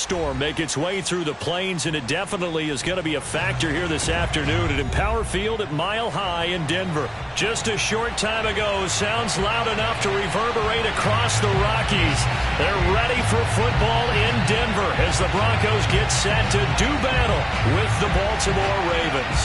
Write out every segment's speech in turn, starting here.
thunderstorm make its way through the plains, and it definitely is going to be a factor here this afternoon at Empower Field at Mile High in Denver. Just a short time ago, sounds loud enough to reverberate across the Rockies. They're ready for football in Denver as the Broncos get set to do battle with the Baltimore Ravens.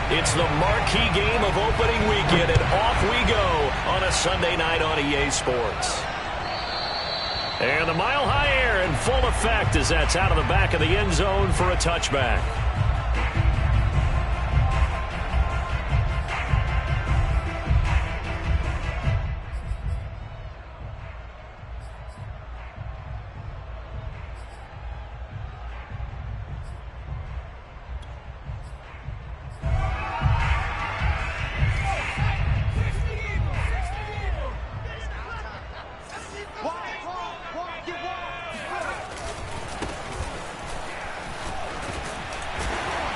It's the marquee game of opening weekend, and off we go on a Sunday night on EA Sports. And the Mile High air in full effect as that's out of the back of the end zone for a touchback.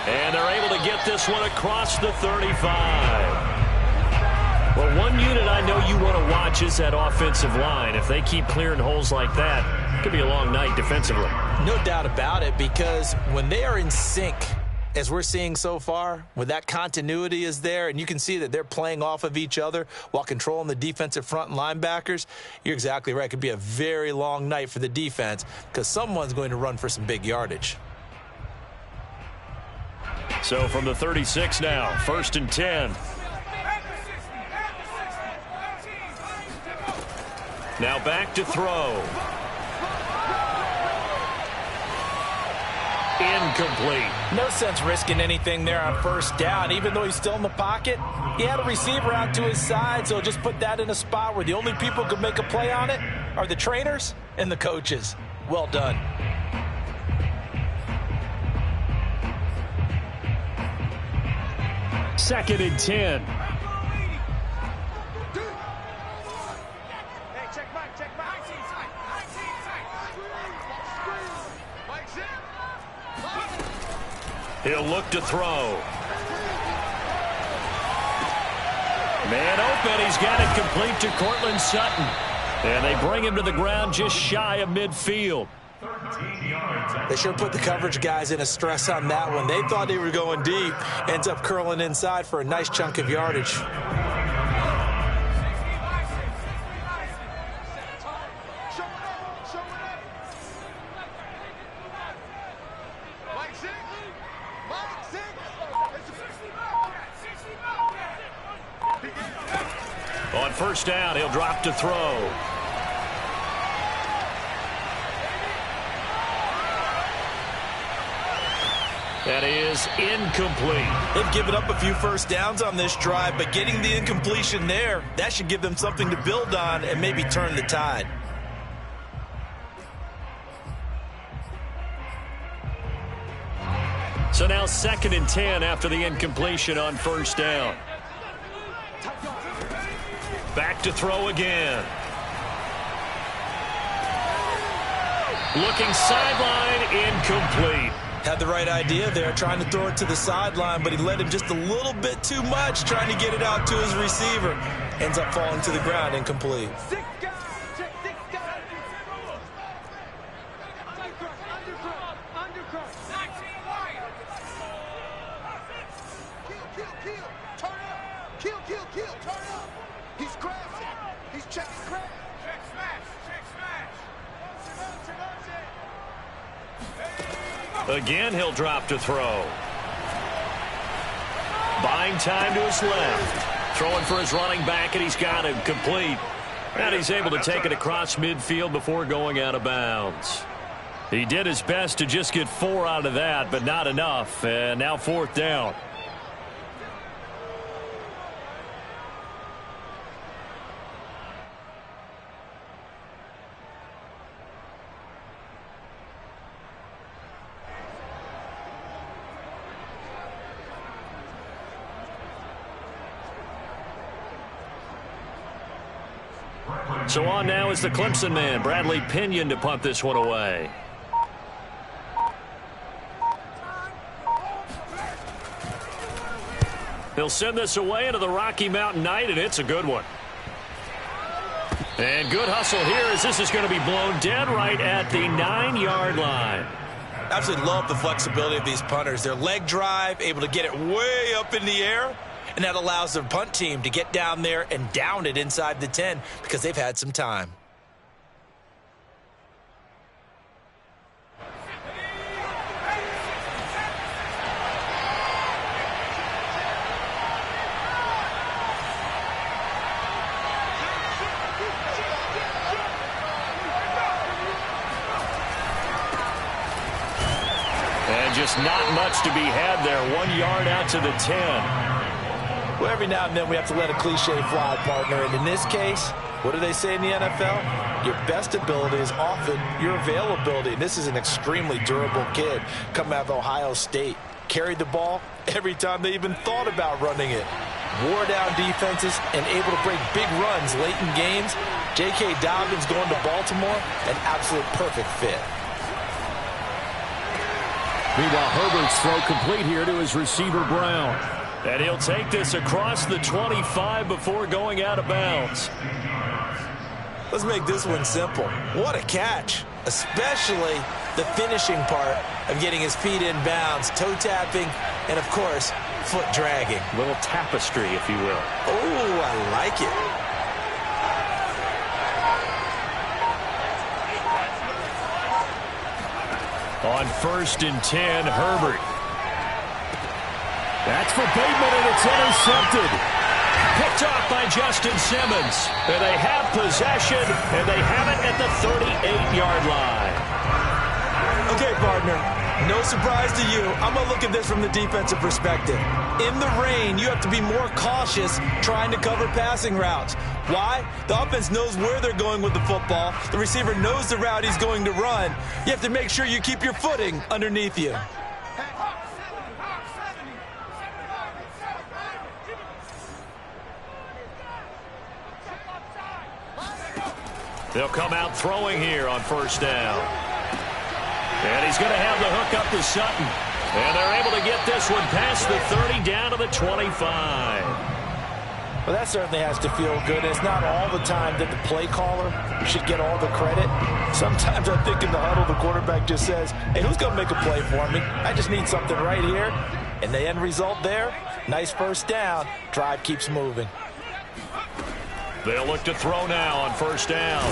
And they're able to get this one across the 35. Well, one unit I know you want to watch is that offensive line. If they keep clearing holes like that, it could be a long night defensively. No doubt about it, because when they are in sync, as we're seeing so far, when that continuity is there and you can see that they're playing off of each other while controlling the defensive front and linebackers, you're exactly right. It could be a very long night for the defense because someone's going to run for some big yardage. So from the 36 now, 1st and 10. Now back to throw. Incomplete. No sense risking anything there on 1st down. Even though he's still in the pocket, he had a receiver out to his side, so just put that in a spot where the only people who can make a play on it are the trainers and the coaches. Well done. Second and 10. He'll look to throw. Man open. He's got it complete to Cortland Sutton. And they bring him to the ground just shy of midfield. They sure put the coverage guys in a stress on that one. They thought they were going deep. Ends up curling inside for a nice chunk of yardage. On 1st down, he'll drop to throw. That is incomplete. They've given up a few 1st downs on this drive, but getting the incompletion there, that should give them something to build on and maybe turn the tide. So now 2nd and 10 after the incompletion on 1st down. Back to throw again. Looking sideline, incomplete. Had the right idea there, trying to throw it to the sideline, but he led him just a little bit too much, trying to get it out to his receiver. Ends up falling to the ground, incomplete. Again, he'll drop to throw. Buying time to his left. Throwing for his running back, and he's got it complete. And he's able to take it across midfield before going out of bounds. He did his best to just get 4 out of that, but not enough. And now 4th down. So on now is the Clemson man, Bradley Pinion, to punt this one away. He'll send this away into the Rocky Mountain Night, and it's a good one. And good hustle here as this is going to be blown dead right at the 9-yard line. Absolutely love the flexibility of these punters. Their leg drive, able to get it way up in the air, and that allows the punt team to get down there and down it inside the 10 because they've had some time. And just not much to be had there. 1 yard out to the 10. Well, every now and then we have to let a cliche fly, partner. And in this case, what do they say in the NFL? Your best ability is often your availability. And this is an extremely durable kid coming out of Ohio State. Carried the ball every time they even thought about running it. Wore down defenses and able to break big runs late in games. J.K. Dobbins going to Baltimore, an absolute perfect fit. Meanwhile, Herbert's throw complete here to his receiver, Brown. And he'll take this across the 25 before going out of bounds. Let's make this one simple. What a catch, especially the finishing part of getting his feet in bounds, toe tapping, and, of course, foot dragging. A little tapestry, if you will. Oh, I like it. On 1st and 10, Herbert. That's for Bateman, and it's intercepted. Picked off by Justin Simmons. And they have possession, and they have it at the 38-yard line. Okay, partner, no surprise to you. I'm going to look at this from the defensive perspective. In the rain, you have to be more cautious trying to cover passing routes. Why? The offense knows where they're going with the football. The receiver knows the route he's going to run. You have to make sure you keep your footing underneath you. They'll come out throwing here on 1st down. And he's going to have the hook up to Sutton. And they're able to get this one past the 30 down to the 25. Well, that certainly has to feel good. It's not all the time that the play caller should get all the credit. Sometimes I think in the huddle, the quarterback just says, hey, who's going to make a play for me? I just need something right here. And the end result there, nice 1st down. Drive keeps moving. They'll look to throw now on 1st down.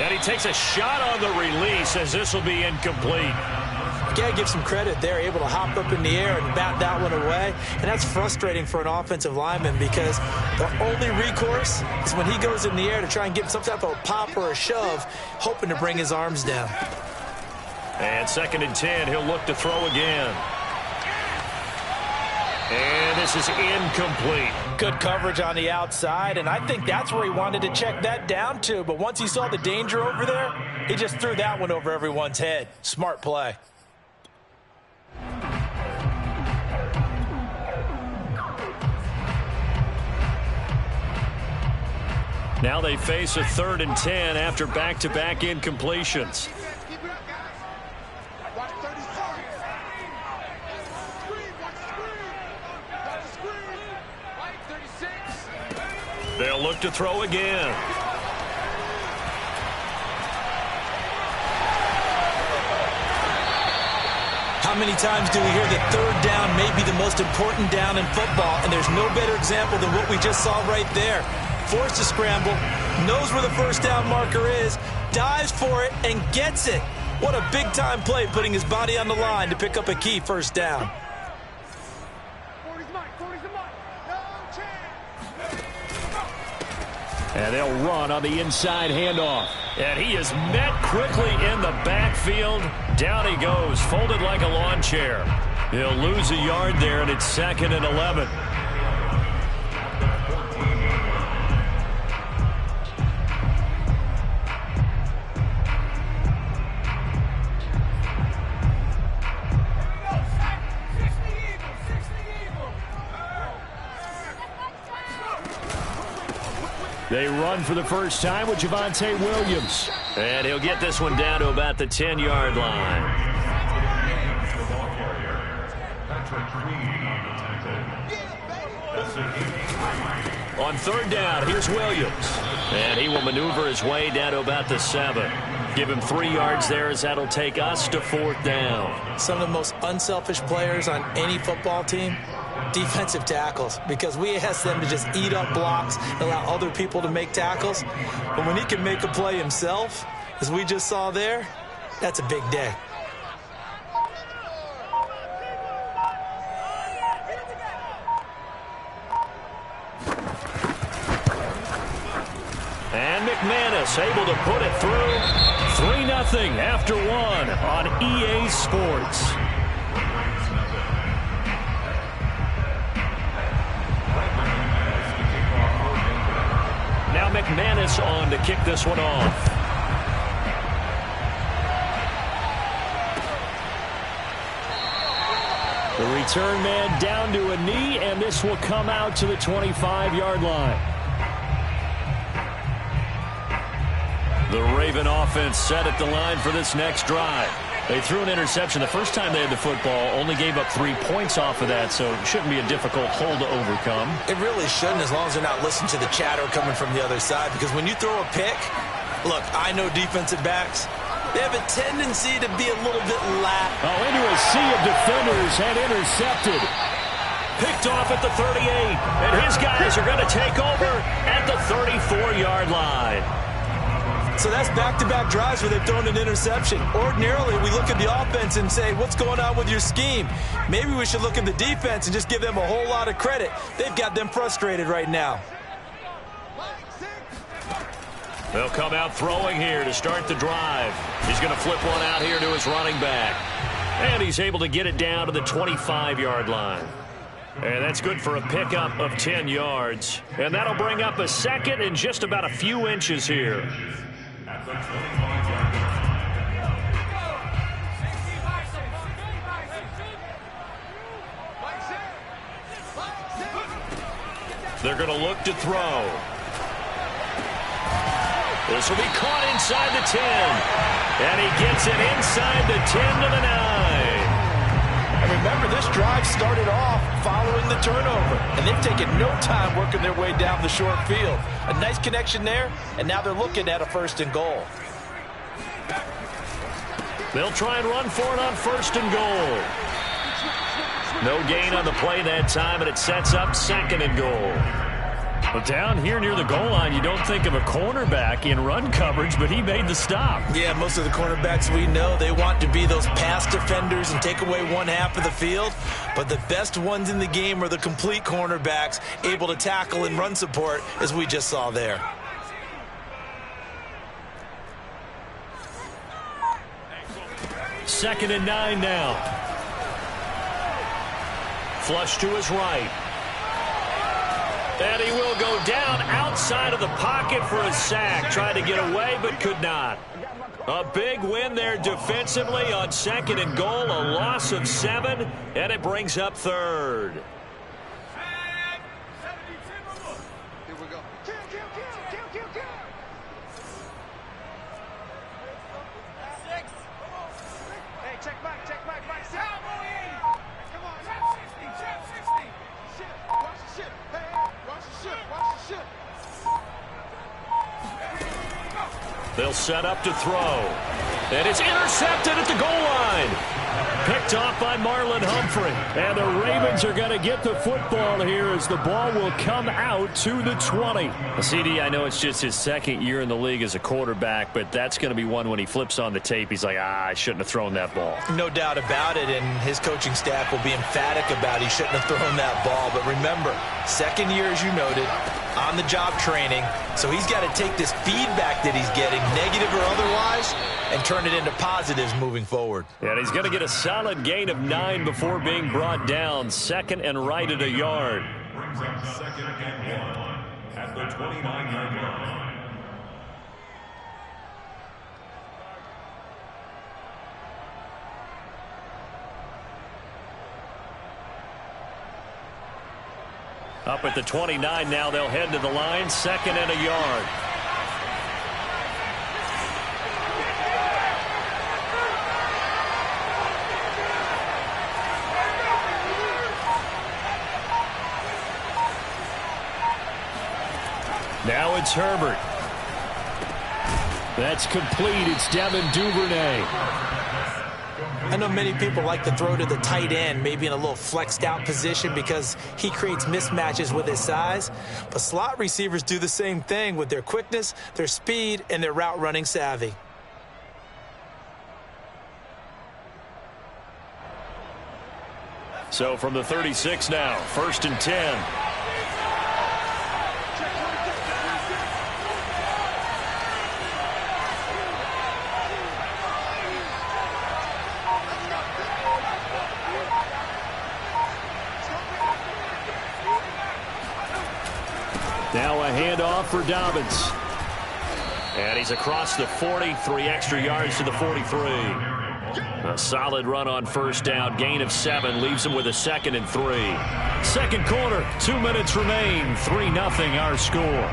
And he takes a shot on the release as this will be incomplete. Got to give some credit there, able to hop up in the air and bat that one away. And that's frustrating for an offensive lineman because the only recourse is when he goes in the air to try and get some type of a pop or a shove, hoping to bring his arms down. And 2nd and 10, he'll look to throw again. And this is incomplete. Good coverage on the outside, and I think that's where he wanted to check that down to. But once he saw the danger over there, he just threw that one over everyone's head. Smart play. Now they face a 3rd and 10 after back-to-back incompletions. They'll look to throw again. How many times do we hear that 3rd down may be the most important down in football, and there's no better example than what we just saw right there. Forced to scramble, knows where the 1st down marker is, dives for it, and gets it. What a big-time play, putting his body on the line to pick up a key 1st down. And they'll run on the inside handoff. And he is met quickly in the backfield. Down he goes, folded like a lawn chair. He'll lose a yard there, and it's 2nd and 11. They run for the first time with Javonte Williams. And he'll get this one down to about the 10-yard line. On third down, here's Williams. And he will maneuver his way down to about the 7. Give him 3 yards there as that'll take us to 4th down. Some of the most unselfish players on any football team, defensive tackles, because we ask them to just eat up blocks and allow other people to make tackles. But when he can make a play himself, as we just saw there, that's a big day. And McManus able to put it through. 3-0 after 1 on EA Sports. Now McManus on to kick this one off. The return man down to a knee, and this will come out to the 25-yard line. The Raven offense set at the line for this next drive. They threw an interception the first time they had the football, only gave up 3 points off of that, so it shouldn't be a difficult hole to overcome. It really shouldn't, as long as they're not listening to the chatter coming from the other side, because when you throw a pick, look, I know defensive backs, they have a tendency to be a little bit lax. Oh, into a sea of defenders and intercepted. Picked off at the 38, and his guys are going to take over at the 34-yard line. So that's back-to-back drives where they've thrown an interception. Ordinarily, we look at the offense and say, what's going on with your scheme? Maybe we should look at the defense and just give them a whole lot of credit. They've got them frustrated right now. They'll come out throwing here to start the drive. He's going to flip one out here to his running back. And he's able to get it down to the 25-yard line. And that's good for a pickup of 10 yards. And that'll bring up a second and just about a few inches here. They're going to look to throw. This will be caught inside the 10. And he gets it inside the 10 to the 9. And remember, this drive started off following the turnover. And they've taken no time working their way down the short field. A nice connection there, and now they're looking at a 1st and goal. They'll try and run for it on 1st and goal. No gain on the play that time, and it sets up 2nd and goal. Well, down here near the goal line, you don't think of a cornerback in run coverage, but he made the stop. Yeah, most of the cornerbacks we know, they want to be those pass defenders and take away one half of the field. But the best ones in the game are the complete cornerbacks, able to tackle and run support, as we just saw there. Second and 9 now. Flush to his right. And he will go down outside of the pocket for a sack. Tried to get away, but could not. A big win there defensively on 2nd and goal. A loss of 7, and it brings up 3rd. Here we go. Hey, check back. Come on, trap 60. Shit, watch the shit. Hey, watch the shit. They'll set up to throw. And it's intercepted at the goal line. Picked off by Marlon Humphrey. And the Ravens are going to get the football here as the ball will come out to the 20. CD, I know it's just his 2nd year in the league as a quarterback, but that's going to be one when he flips on the tape, he's like, I shouldn't have thrown that ball. No doubt about it, and his coaching staff will be emphatic about he shouldn't have thrown that ball. But remember, 2nd year, as you noted, on-the-job training, so he's got to take this feedback that he's getting, negative or otherwise, and turn it into positives moving forward. And he's going to get a solid gain of 9 before being brought down. 2nd and right at a yard. Brings up 2nd and 1 at the 29-yard line. Up at the 29 now, they'll head to the line, 2nd and a yard. Now it's Herbert. That's complete. It's Devin Duvernay. I know many people like to throw to the tight end, maybe in a little flexed out position because he creates mismatches with his size. But slot receivers do the same thing with their quickness, their speed, and their route running savvy. So from the 36 now, 1st and 10. Now a handoff for Dobbins. And he's across the 40, 3 extra yards to the 43. A solid run on 1st down, gain of 7, leaves him with a 2nd and 3. 2nd quarter, 2 minutes remain, 3-0 our score.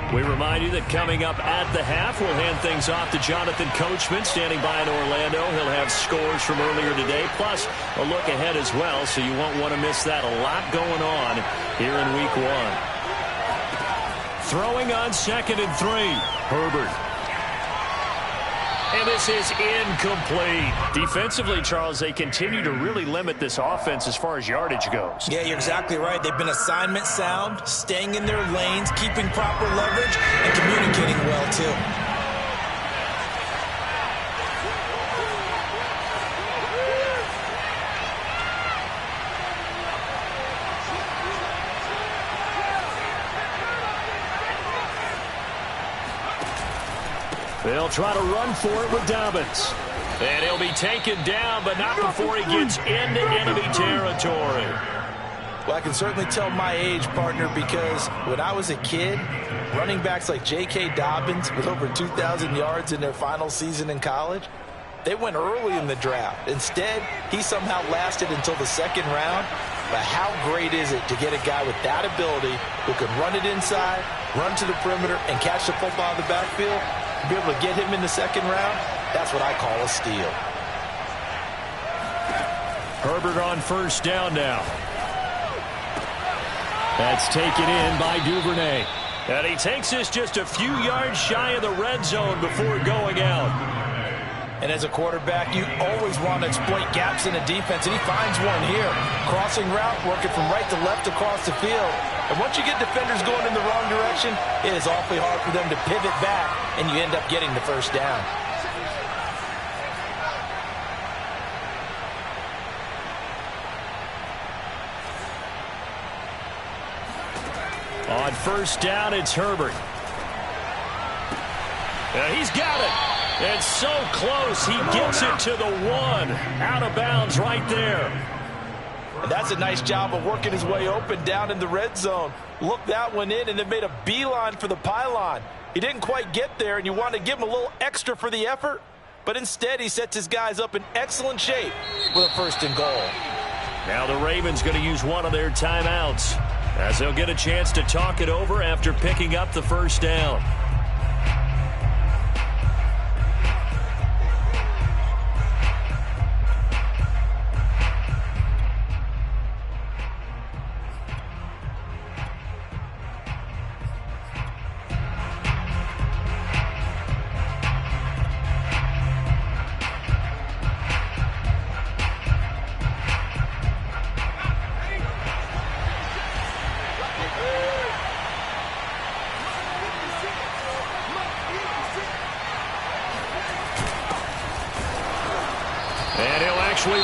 We remind you that coming up at the half, we'll hand things off to Jonathan Coachman, standing by in Orlando. He'll have scores from earlier today, plus a look ahead as well, so you won't want to miss that. A lot going on here in Week 1. Throwing on 2nd and 3, Herbert. And this is incomplete. Defensively, Charles, they continue to really limit this offense as far as yardage goes. Yeah, you're exactly right. They've been assignment sound, staying in their lanes, keeping proper leverage, and communicating well, too. They'll try to run for it with Dobbins. And he'll be taken down, but not before he gets into enemy territory. Well, I can certainly tell my age, partner, because when I was a kid, running backs like J.K. Dobbins with over 2,000 yards in their final season in college, they went early in the draft. Instead, he somehow lasted until the 2nd round. But how great is it to get a guy with that ability who can run it inside, run to the perimeter, and catch the football in the backfield? Be able to get him in the 2nd round, that's what I call a steal. Herbert on 1st down now. That's taken in by Duvernay. And he takes this just a few yards shy of the red zone before going out. And as a quarterback, you always want to exploit gaps in the defense, and he finds one here. Crossing route, working from right to left across the field. And once you get defenders going in the wrong direction, it is awfully hard for them to pivot back, and you end up getting the 1st down. On 1st down, it's Herbert. He's got it. It's so close. He gets it to the 1. Out of bounds right there. And that's a nice job of working his way open down in the red zone. Looked that one in and then made a beeline for the pylon. He didn't quite get there, and you want to give him a little extra for the effort. But instead, he sets his guys up in excellent shape with a 1st and goal. Now the Ravens going to use one of their timeouts as they'll get a chance to talk it over after picking up the 1st down.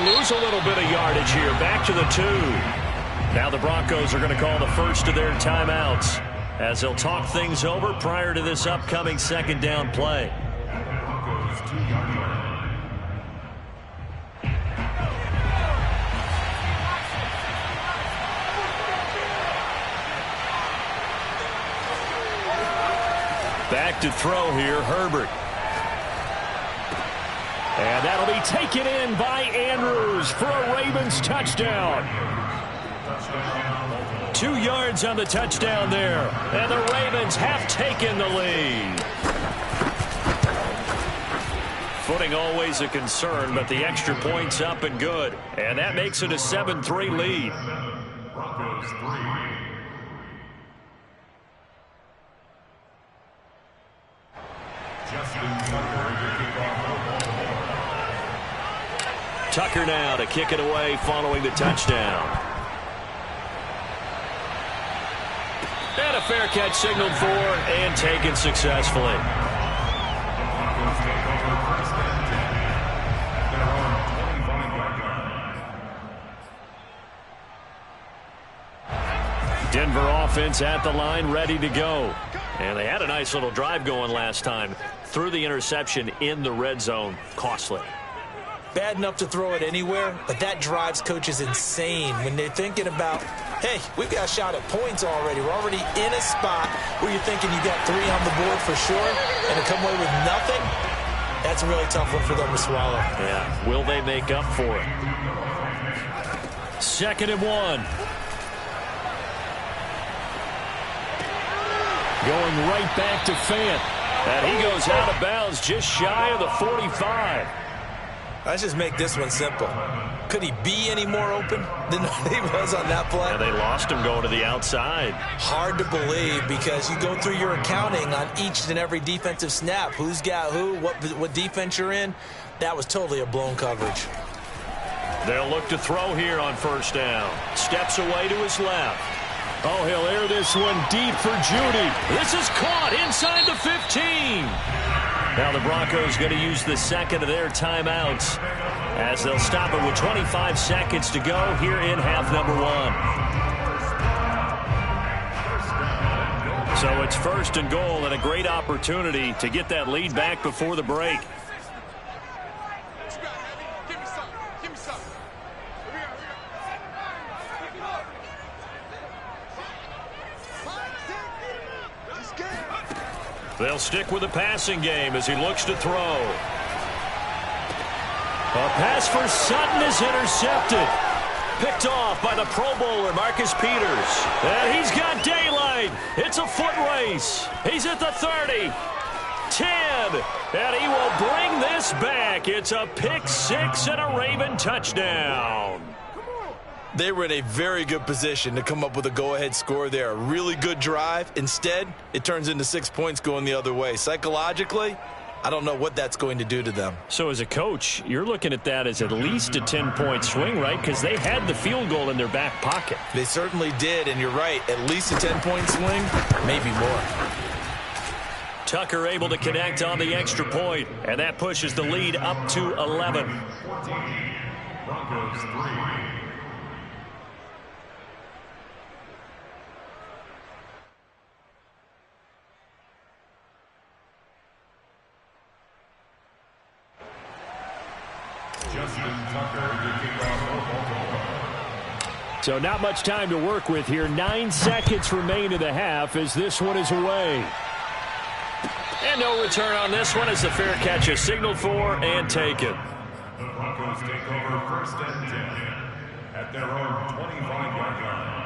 Lose a little bit of yardage here. Back to the 2. Now the Broncos are going to call the first of their timeouts as they'll talk things over prior to this upcoming 2nd down play. Back to throw here, Herbert. And that'll be taken in by Andrews for a Ravens touchdown. 2 yards on the touchdown there. And the Ravens have taken the lead. Footing always a concern, but the extra point's up and good. And that makes it a 7-3 lead. Broncos 3. Tucker now to kick it away following the touchdown. And a fair catch signaled for and taken successfully. Denver offense at the line, ready to go. And they had a nice little drive going last time. Threw the interception in the red zone. Costly. Bad enough to throw it anywhere, but that drives coaches insane when they're thinking about, hey, we've got a shot at points already. We're already in a spot where you're thinking you got 3 on the board for sure, and to come away with nothing, that's a really tough one for them to swallow. Yeah, will they make up for it? 2nd and 1. Going right back to Fant. And he goes out of bounds just shy of the 45. Let's just make this one simple. Could he be any more open than he was on that play? And they lost him going to the outside. Hard to believe because you go through your accounting on each and every defensive snap. Who's got who, what defense you're in. That was totally a blown coverage. They'll look to throw here on 1st down. Steps away to his left. Oh, he'll air this one deep for Judy. This is caught inside the 15. Now the Broncos going to use the 2nd of their timeouts as they'll stop it with 25 seconds to go here in half number 1. So it's 1st and goal and a great opportunity to get that lead back before the break. They'll stick with the passing game as he looks to throw. A pass for Sutton is intercepted. Picked off by the Pro Bowler, Marcus Peters. And he's got daylight. It's a foot race. He's at the 30. 10. And he will bring this back. It's a pick 6 and a Raven touchdown. They were in a very good position to come up with a go-ahead score there. A really good drive. Instead, it turns into 6 points going the other way. Psychologically, I don't know what that's going to do to them. So as a coach, you're looking at that as at least a 10-point swing, right? Because they had the field goal in their back pocket. They certainly did, and you're right. At least a 10-point swing, maybe more. Tucker able to connect on the extra point, and that pushes the lead up to 11. 14. Broncos 3. So not much time to work with here. 9 seconds remain in the half as this one is away. And no return on this one as the fair catch is signaled for and taken. The Broncos take over 1st and 10 at their own 25-yard line.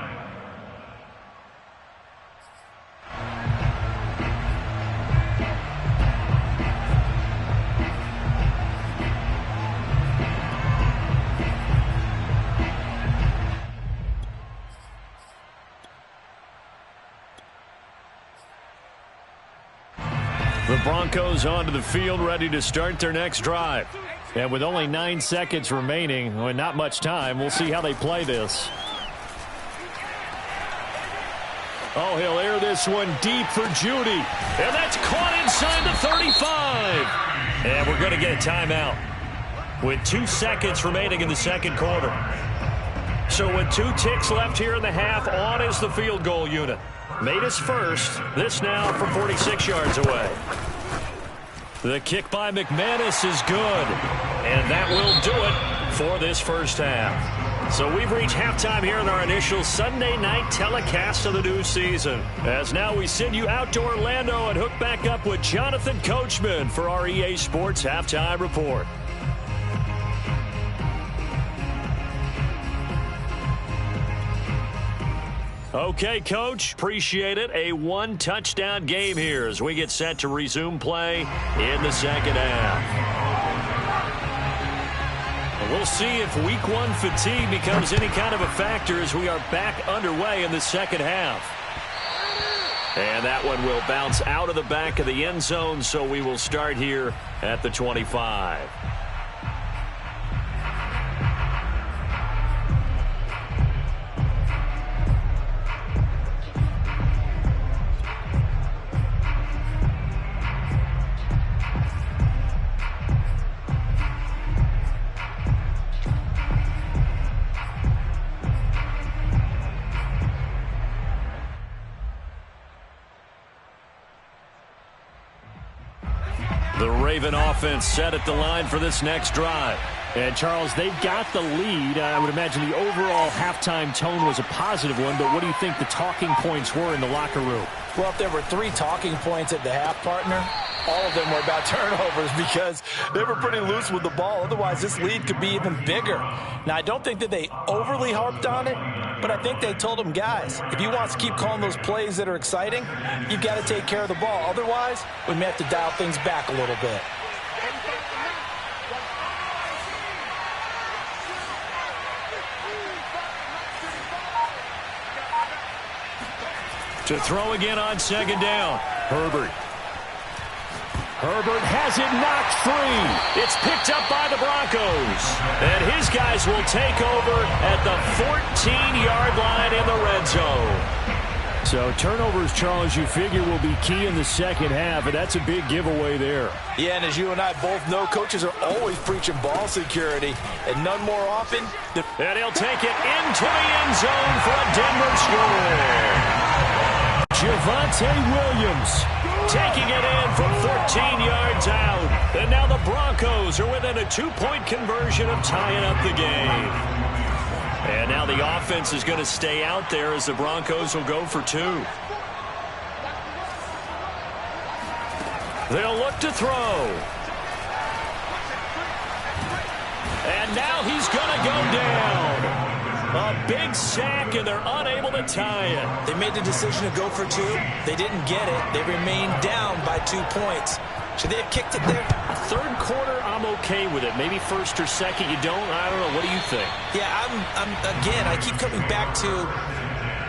The Broncos onto the field, ready to start their next drive. And with only 9 seconds remaining, well, not much time, we'll see how they play this. Oh, he'll air this one deep for Judy. And that's caught inside the 35. And we're going to get a timeout with 2 seconds remaining in the second quarter. So with 2 ticks left here in the half, on is the field goal unit. Made us first. This now from 46 yards away. The kick by McManus is good. And that will do it for this first half. So we've reached halftime here in our initial Sunday night telecast of the new season. As now we send you out to Orlando and hook back up with Jonathan Coachman for our EA Sports Halftime Report. Okay, Coach, appreciate it. A one-touchdown game here as we get set to resume play in the second half. We'll see if week one fatigue becomes any kind of a factor as we are back underway in the second half. And that one will bounce out of the back of the end zone, so we will start here at the 25. The Raven offense set at the line for this next drive. And, Charles, they've got the lead. I would imagine the overall halftime tone was a positive one, but what do you think the talking points were in the locker room? Well, if there were 3 talking points at the half, partner, all of them were about turnovers because they were pretty loose with the ball. Otherwise, this lead could be even bigger. Now, I don't think that they overly harped on it, but I think they told them, guys, if you want to keep calling those plays that are exciting, you've got to take care of the ball. Otherwise, we may have to dial things back a little bit. To throw again on second down. Herbert has it knocked free. It's picked up by the Broncos. And his guys will take over at the 14-yard line in the red zone. So turnovers, Charles, you figure will be key in the second half, and that's a big giveaway there. Yeah, and as you and I both know, coaches are always preaching ball security, and none more often. And he'll take it into the end zone for a Denver score. Javonte Williams taking it in from 14 yards out. And now the Broncos are within a 2-point conversion of tying up the game. And now the offense is going to stay out there as the Broncos will go for 2. They'll look to throw. And now he's going to go down. A big sack, and they're unable to tie it. They made the decision to go for 2. They didn't get it. They remained down by 2 points. Should they have kicked it there? Third quarter, I'm okay with it. Maybe first or second, you don't. I don't know. What do you think? Yeah, again, I keep coming back to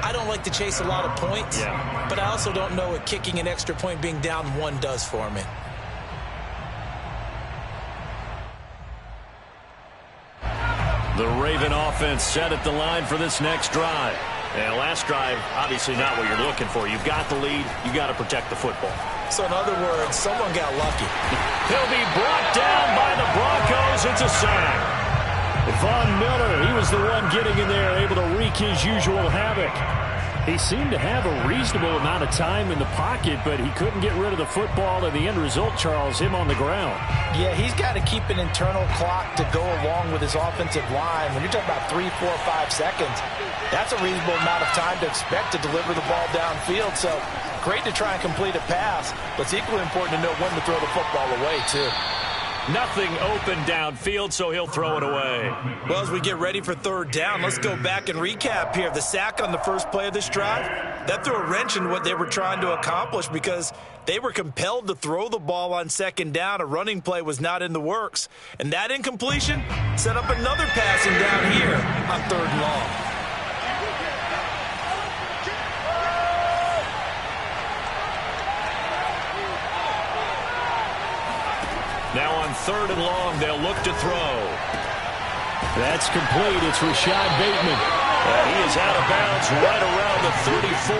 I don't like to chase a lot of points. Yeah. But I also don't know what kicking an extra point being down 1 does for me. The Raven offense set at the line for this next drive. And last drive, obviously not what you're looking for. You've got the lead. You've got to protect the football. So in other words, someone got lucky. He'll be brought down by the Broncos. It's a sack. Von Miller, he was the one getting in there, able to wreak his usual havoc. He seemed to have a reasonable amount of time in the pocket, but he couldn't get rid of the football, and the end result, Charles, him on the ground. Yeah, he's got to keep an internal clock to go along with his offensive line. When you're talking about 3, 4, 5 seconds, that's a reasonable amount of time to expect to deliver the ball downfield. So great to try and complete a pass, but it's equally important to know when to throw the football away, too. Nothing open downfield, so he'll throw it away. Well, as we get ready for third down, let's go back and recap here. The sack on the first play of this drive, that threw a wrench in what they were trying to accomplish because they were compelled to throw the ball on second down. A running play was not in the works. And that incompletion set up another passing down here on third and long. Now on third and long, they'll look to throw. That's complete. It's Rashad Bateman. And he is out of bounds right around the 34.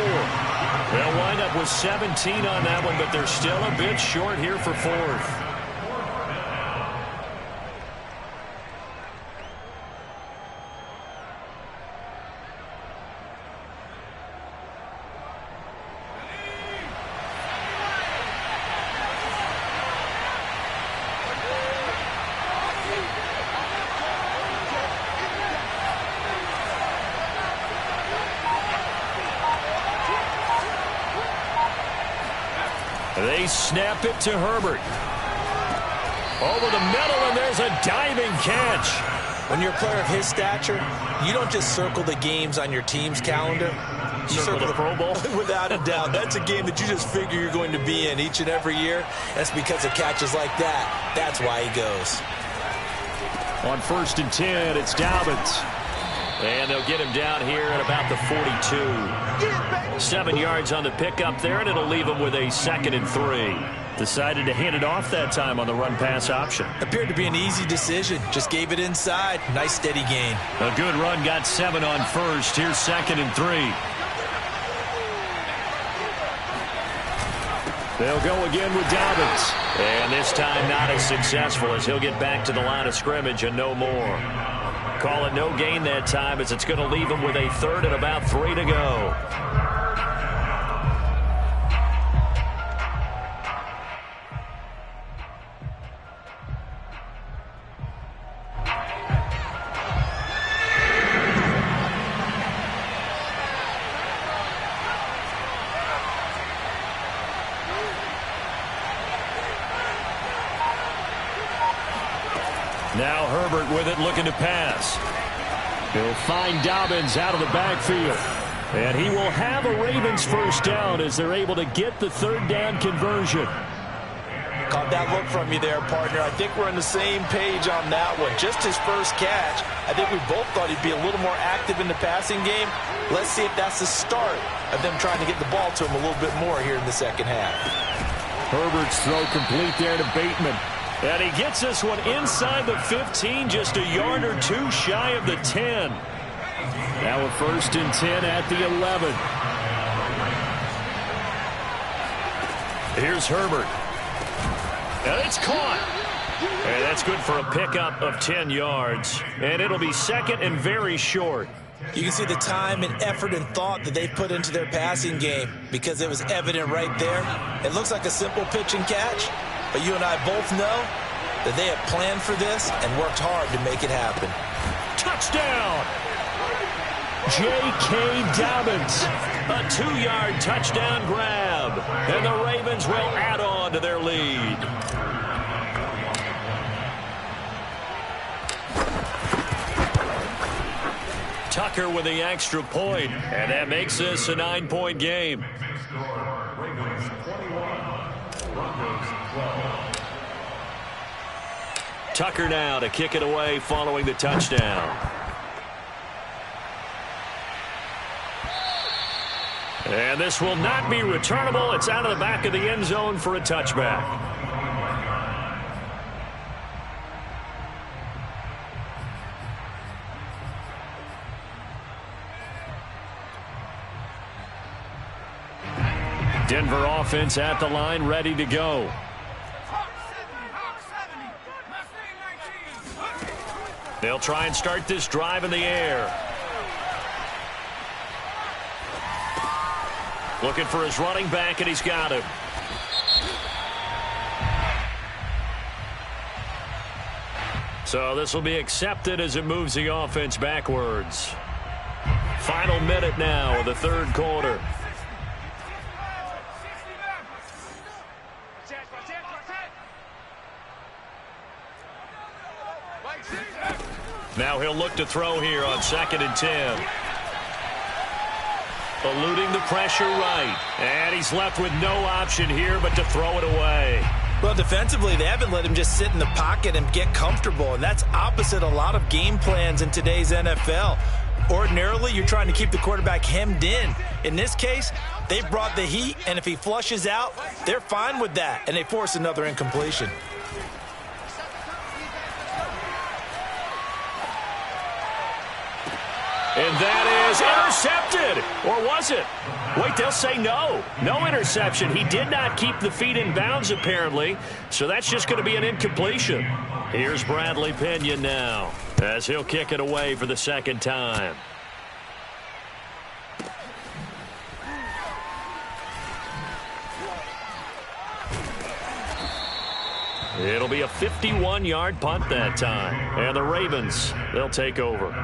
They'll wind up with 17 on that one, but they're still a bit short here for fourth. They snap it to Herbert. Over the middle, and there's a diving catch. When you're a player of his stature, you don't just circle the games on your team's calendar. You Circle the Pro Bowl? Without a doubt. That's a game that you just figure you're going to be in each and every year. That's because of catches like that. That's why he goes. On 1st and 10, it's Dobbins. And they'll get him down here at about the 42. 7 yards on the pickup there, and it'll leave him with a 2nd and 3. Decided to hand it off that time on the run-pass option. Appeared to be an easy decision. Just gave it inside. Nice steady gain. A good run, got 7 on 1st. Here's 2nd and 3. They'll go again with Dobbins. And this time not as successful as he'll get back to the line of scrimmage and no more. Call it no gain that time as it's going to leave him with a 3rd and about 3 to go. Now Herbert with it, looking to pass. He'll find Dobbins out of the backfield. And he will have a Ravens first down as they're able to get the 3rd down conversion. Caught that look from you there, partner. I think we're on the same page on that one. Just his first catch. I think we both thought he'd be a little more active in the passing game. Let's see if that's the start of them trying to get the ball to him a little bit more here in the second half. Herbert's throw complete there to Bateman. And he gets this one inside the 15, just a yard or 2 shy of the 10. Now a 1st and 10 at the 11. Here's Herbert. And it's caught. And that's good for a pickup of 10 yards. And it'll be 2nd and very short. You can see the time and effort and thought that they put into their passing game because it was evident right there. It looks like a simple pitch and catch. But you and I both know that they have planned for this and worked hard to make it happen. Touchdown! J.K. Dobbins. A 2-yard touchdown grab. And the Ravens will add on to their lead. Tucker with the extra point. And that makes this a 9-point game. Ravens 21, Broncos 12. Tucker now to kick it away following the touchdown. And this will not be returnable. It's out of the back of the end zone for a touchback. Denver offense at the line, ready to go. They'll try and start this drive in the air. Looking for his running back, and he's got him. So this will be accepted as it moves the offense backwards. Final minute now of the 3rd quarter. Now he'll look to throw here on 2nd and 10. Eluding the pressure right. And he's left with no option here but to throw it away. Well, defensively, they haven't let him just sit in the pocket and get comfortable, and that's opposite a lot of game plans in today's NFL. Ordinarily, you're trying to keep the quarterback hemmed in. In this case, they brought the heat, and if he flushes out, they're fine with that, and they force another incompletion. And that is intercepted. Or was it? Wait, they'll say no. No interception. He did not keep the feet in bounds, apparently. So that's just going to be an incompletion. Here's Bradley Pinion now as he'll kick it away for the 2nd time. It'll be a 51-yard punt that time. And the Ravens, they'll take over.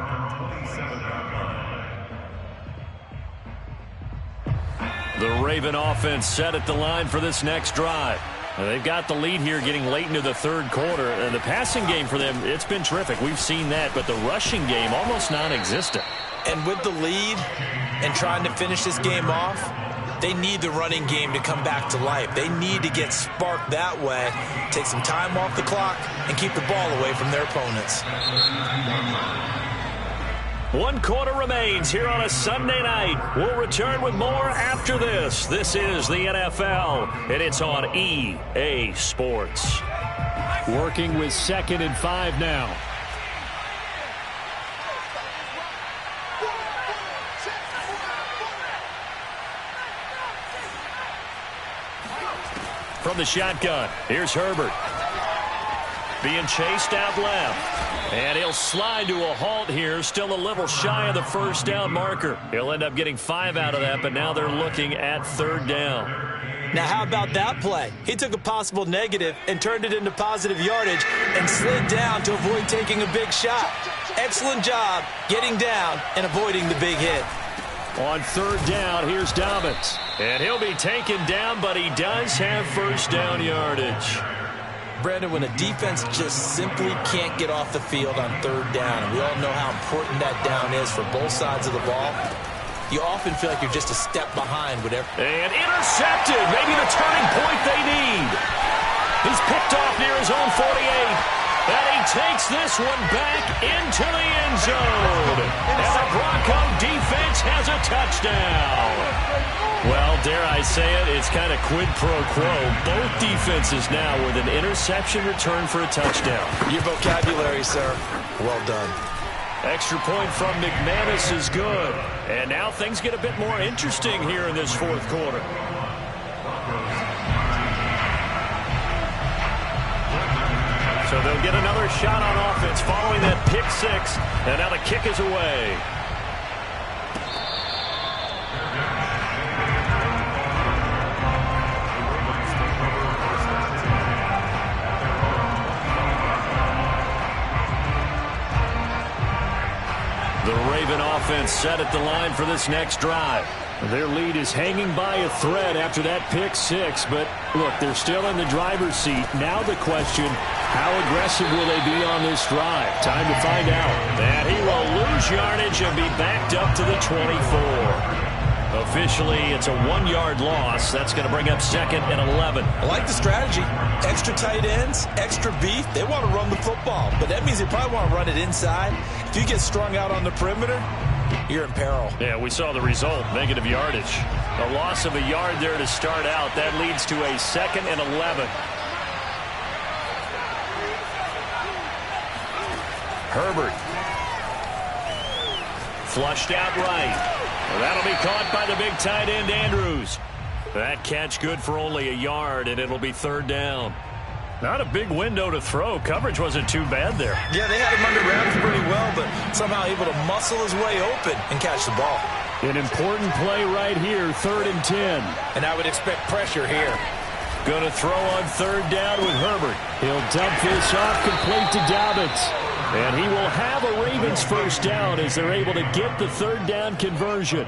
The Raven offense set at the line for this next drive. They've got the lead here getting late into the third quarter. And the passing game for them, it's been terrific. We've seen that, but the rushing game almost non-existent. And with the lead and trying to finish this game off, they need the running game to come back to life. They need to get sparked that way, take some time off the clock, and keep the ball away from their opponents. 1 quarter remains here on a Sunday night. We'll return with more after this. This is the NFL, and it's on EA Sports. Working with 2nd and 5 now. From the shotgun, here's Herbert. Being chased out left. And he'll slide to a halt here, still a little shy of the first down marker. He'll end up getting 5 out of that, but now they're looking at 3rd down. Now, how about that play? He took a possible negative and turned it into positive yardage and slid down to avoid taking a big shot. Excellent job getting down and avoiding the big hit. On 3rd down, here's Dobbins. And he'll be taken down, but he does have first down yardage. Brandon, when a defense just simply can't get off the field on 3rd down, and we all know how important that down is for both sides of the ball, you often feel like you're just a step behind whatever. And intercepted, maybe the turning point they need. He's picked off near his own 48. And he takes this one back into the end zone. And the Bronco defense has a touchdown. Well, dare I say it, it's kind of quid pro quo. Both defenses now with an interception return for a touchdown. Your vocabulary, sir. Well done. Extra point from McManus is good. And now things get a bit more interesting here in this 4th quarter. So they'll get another shot on offense following that pick 6. And now the kick is away. The Raven offense set at the line for this next drive. Their lead is hanging by a thread after that pick 6, but look, they're still in the driver's seat. Now the question, how aggressive will they be on this drive? Time to find out. And he will lose yardage and be backed up to the 24. Officially, it's a 1-yard loss. That's going to bring up 2nd and 11. I like the strategy. Extra tight ends, extra beef. They want to run the football, but that means they probably want to run it inside. If you get strung out on the perimeter, you're in peril. Yeah, we saw the result, negative yardage. A loss of a yard there to start out. That leads to a 2nd and 11. Herbert. Flushed out right. Well, that'll be caught by the big tight end, Andrews. That catch good for only a yard, and it'll be 3rd down. Not a big window to throw. Coverage wasn't too bad there. Yeah, they had him under wraps pretty well, but somehow able to muscle his way open and catch the ball. An important play right here, 3rd and 10. And I would expect pressure here. Going to throw on 3rd down with Herbert. He'll dump this off complete to Dobbins. And he will have a Ravens first down as they're able to get the 3rd down conversion.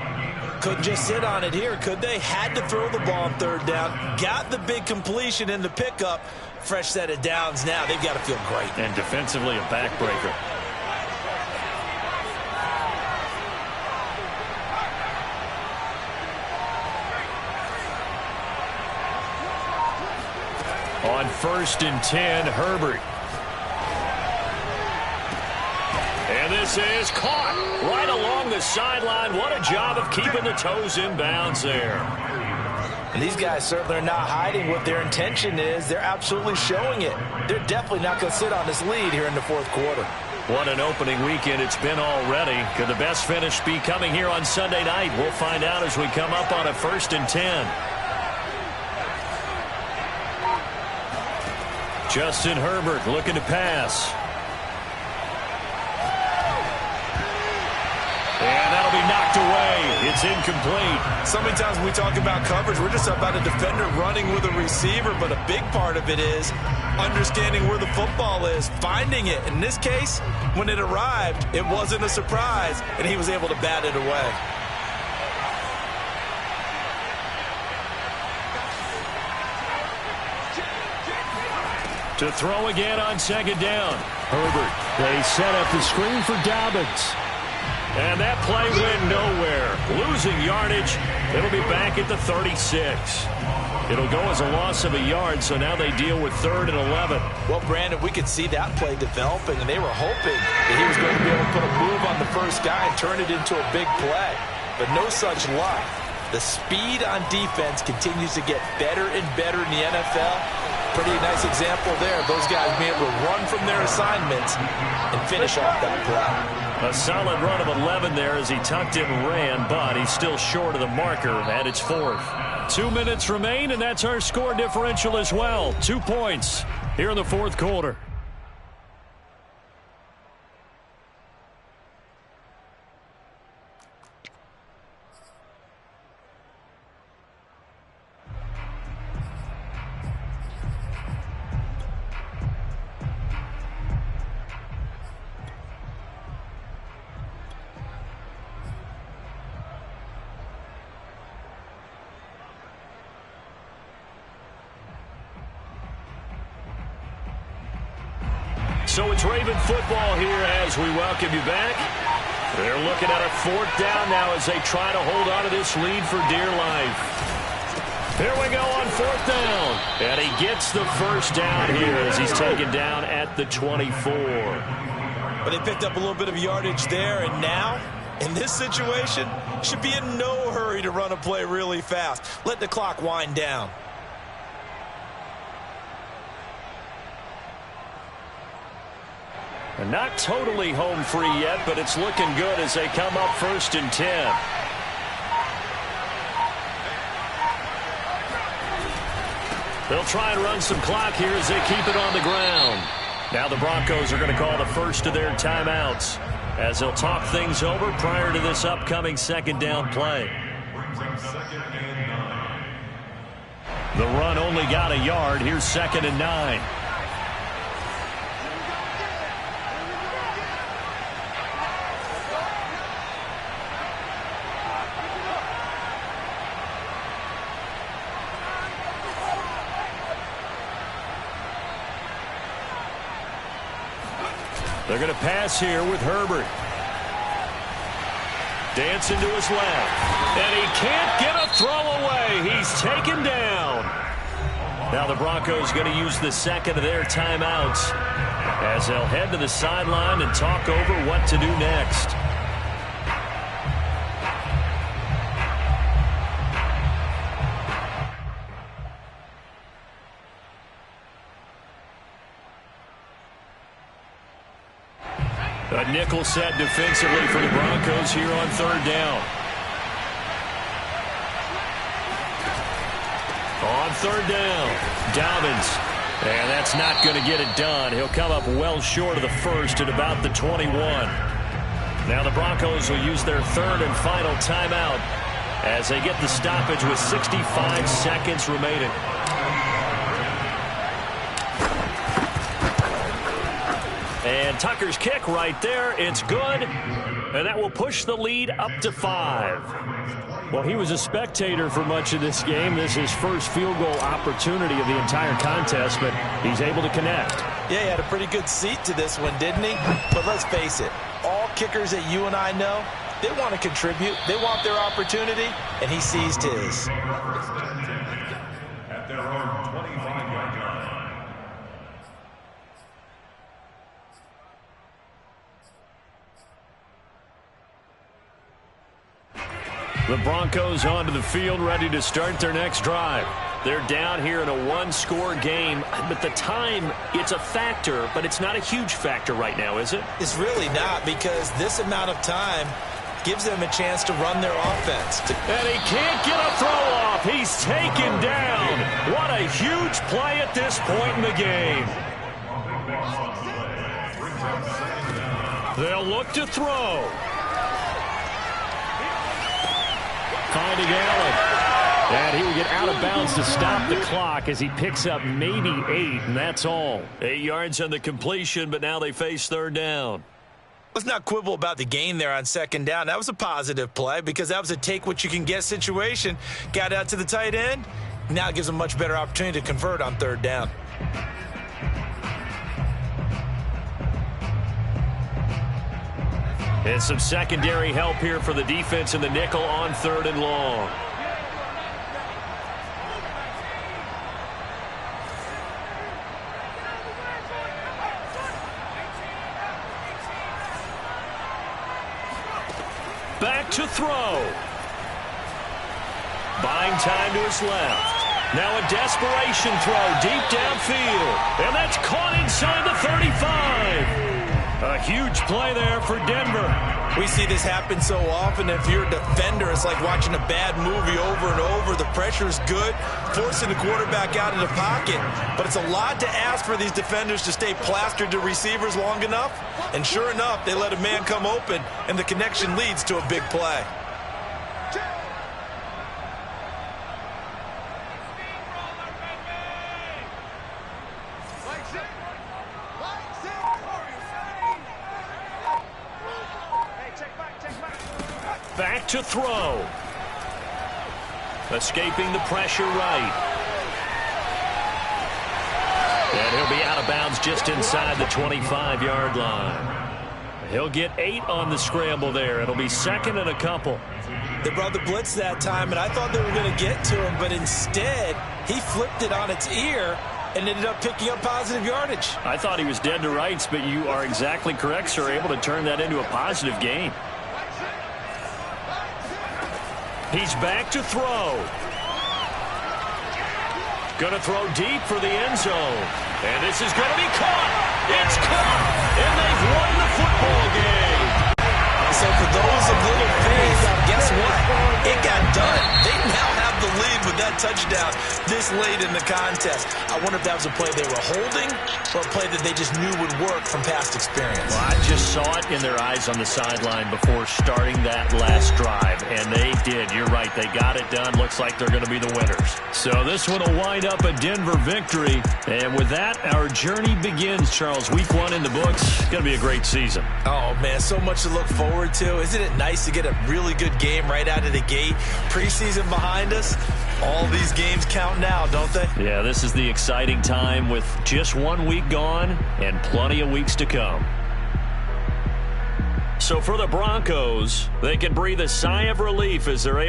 Couldn't just sit on it here, could they? Had to throw the ball on 3rd down. Got the big completion in the pickup. Fresh set of downs now. They've got to feel great. And defensively a backbreaker. On 1st and 10, Herbert. And this is caught right along the sideline. What a job of keeping the toes in bounds there. And these guys certainly are not hiding what their intention is. They're absolutely showing it. They're definitely not going to sit on this lead here in the 4th quarter. What an opening weekend it's been already. Could the best finish be coming here on Sunday night? We'll find out as we come up on a 1st and 10. Justin Herbert looking to pass. And that'll be knocked away. It's incomplete. So many times when we talk about coverage, we're just about a defender running with a receiver, but a big part of it is understanding where the football is, finding it. In this case, when it arrived, it wasn't a surprise, and he was able to bat it away. To throw again on second down. Herbert. They set up the screen for Dobbins. And that play went nowhere. Losing yardage. It'll be back at the 36. It'll go as a loss of a yard, so now they deal with 3rd and 11. Well, Brandon, we could see that play developing, and they were hoping that he was going to be able to put a move on the first guy and turn it into a big play. But no such luck. The speed on defense continues to get better and better in the NFL. Pretty nice example there. Those guys being able to run from their assignments and finish off that play. A solid run of 11 there as he tucked it and ran, but he's still short of the marker, and it's 4th. 2 minutes remain, and that's our score differential as well. 2 points here in the 4th quarter. So it's Raven football here as we welcome you back. They're looking at a 4th down now as they try to hold on to this lead for dear life. Here we go on 4th down. And he gets the first down here as he's taken down at the 24. But they picked up a little bit of yardage there, and now, in this situation, should be in no hurry to run a play really fast. Let the clock wind down. And not totally home free yet, but it's looking good as they come up 1st and 10. They'll try and run some clock here as they keep it on the ground. Now the Broncos are going to call the first of their timeouts as they'll talk things over prior to this upcoming 2nd down play. The run only got a yard. Here's 2nd and 9. They're going to pass here with Herbert. Dancing to his left. And he can't get a throw away. He's taken down. Now the Broncos going to use the 2nd of their timeouts as they'll head to the sideline and talk over what to do next. A nickel set defensively for the Broncos here on 3rd down. On 3rd down, Dobbins. And that's not going to get it done. He'll come up well short of the first at about the 21. Now the Broncos will use their 3rd and final timeout as they get the stoppage with 65 seconds remaining. And Tucker's kick right there. It's good. And that will push the lead up to 5. Well, he was a spectator for much of this game. This is his first field goal opportunity of the entire contest, but he's able to connect. Yeah, he had a pretty good seat to this one, didn't he? But let's face it, all kickers that you and I know, they want to contribute. They want their opportunity, and he seized his. At their own 25-yard line. The Broncos onto the field, ready to start their next drive. They're down here in a one-score game, but the time, it's a factor, but it's not a huge factor right now, is it? It's really not, because this amount of time gives them a chance to run their offense. And he can't get a throw off. He's taken down. What a huge play at this point in the game. They'll look to throw. Finding Allen. And he will get out of bounds to stop the clock as he picks up maybe 8, and that's all. 8 yards on the completion, but now they face 3rd down. Let's not quibble about the gain there on 2nd down. That was a positive play because that was a take-what-you-can-get situation. Got out to the tight end. Now it gives them a much better opportunity to convert on 3rd down. And some secondary help here for the defense in the nickel on 3rd and long. Back to throw. Buying time to his left. Now a desperation throw deep downfield. And that's caught inside the 35. A huge play there for Denver. We see this happen so often. If you're a defender, it's like watching a bad movie over and over. The pressure is good, forcing the quarterback out of the pocket. But it's a lot to ask for these defenders to stay plastered to receivers long enough. And sure enough, they let a man come open, and the connection leads to a big play. Back to throw. Escaping the pressure right. And he'll be out of bounds just inside the 25-yard line. He'll get 8 on the scramble there. It'll be 2nd and a couple. They brought the blitz that time, and I thought they were going to get to him, but instead he flipped it on its ear and ended up picking up positive yardage. I thought he was dead to rights, but you are exactly correct, sir. Able to turn that into a positive gain. He's back to throw. Going to throw deep for the end zone. And this is going to be caught. It's caught. And they've won the football game. So for those of little faith, guess what? It got done. They now have the lead with that touchdown this late in the contest. I wonder if that was a play they were holding or a play that they just knew would work from past experience. Well, I just saw it in their eyes on the sideline before starting that last drive, and they did. You're right. They got it done. Looks like they're going to be the winners. So this one will wind up a Denver victory. And with that, our journey begins, Charles. Week 1 in the books. Going to be a great season. Oh, man, so much to look forward to. Isn't it nice to get a really good game right out of the gate? Preseason behind us. All these games count now, don't they? Yeah, this is the exciting time with just 1 week gone and plenty of weeks to come. So for the Broncos, they can breathe a sigh of relief as they're able